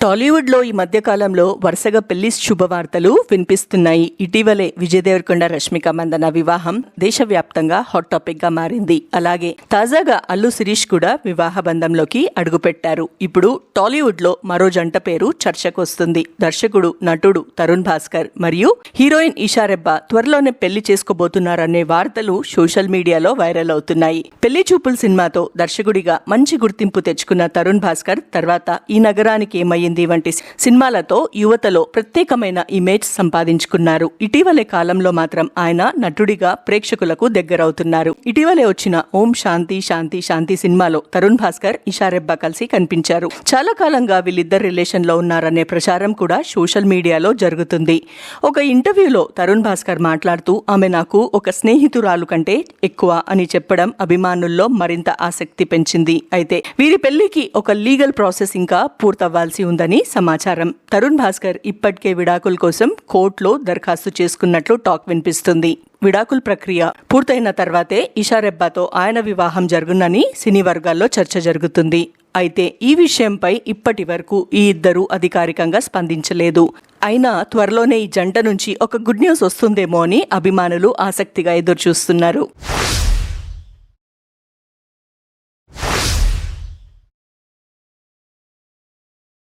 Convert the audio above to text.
టాలీవుడ్ లో ఈ మధ్య కాలంలో వరుసగా పెళ్లి శుభవార్తలు వినిపిస్తున్నాయి. ఇటీవలే విజయ్ దేవరకొండ రష్మిక మందన వివాహం దేశవ్యాప్తంగా హాట్ టాపిక్ గా మారింది. అలాగే తాజాగా అల్లు శిరీష్ కూడా వివాహ బంధంలోకి అడుగుపెట్టారు. ఇప్పుడు టాలీవుడ్ లో మరో జంట పేరు చర్చకు వస్తుంది. దర్శకుడు నటుడు తరుణ్ భాస్కర్ మరియు హీరోయిన్ ఈషా రెబ్బా త్వరలోనే పెళ్లి చేసుకోబోతున్నారనే వార్తలు సోషల్ మీడియాలో వైరల్ అవుతున్నాయి. పెళ్లి చూపుల్ సినిమాతో దర్శకుడిగా మంచి గుర్తింపు తెచ్చుకున్న తరుణ్ భాస్కర్ తర్వాత ఈ నగరానికి ఏమయ్యింది వంటి సినిమాలతో యువతలో ప్రత్యేకమైన ఇమేజ్ సంపాదించుకున్నారు. ఇటీవలే కాలంలో మాత్రం ఆయన నటుడిగా ప్రేక్షకులకు దగ్గరవుతున్నారు. ఇటీవలే వచ్చిన ఓం శాంతి శాంతి శాంతి సినిమాలో తరుణ్ భాస్కర్ ఈషా రెబ్బా కలిసి కనిపించారు. చాలా కాలంగా వీళ్ళిద్దరు రిలేషన్ లో ఉన్నారనే ప్రచారం కూడా సోషల్ మీడియాలో జరుగుతుంది. ఒక ఇంటర్వ్యూలో తరుణ్ భాస్కర్ మాట్లాడుతూ ఆమె నాకు ఒక స్నేహితురాలు కంటే ఎక్కువ అని చెప్పడం అభిమానుల్లో మరింత ఆసక్తి పెంచింది. అయితే వీరి పెళ్లికి ఒక లీగల్ ప్రాసెస్ ఇంకా పూర్తవ్వాల్సి ఉందని సమాచారం. తరుణ్ భాస్కర్ ఇప్పటికే విడాకుల కోసం కోర్టులో దరఖాస్తు చేసుకున్నట్లు టాక్ వినిపిస్తుంది. విడాకుల ప్రక్రియ పూర్తయిన తర్వాతే ఈషా రెబ్బాతో ఆయన వివాహం జరుగునని సినీ వర్గాల్లో చర్చ జరుగుతుంది. అయితే ఈ విషయంపై ఇప్పటి వరకు ఈ ఇద్దరు అధికారికంగా స్పందించలేదు. అయినా త్వరలోనే ఈ జంట నుంచి ఒక గుడ్ న్యూస్ వస్తుందేమో అని అభిమానులు ఆసక్తిగా ఎదురుచూస్తున్నారు.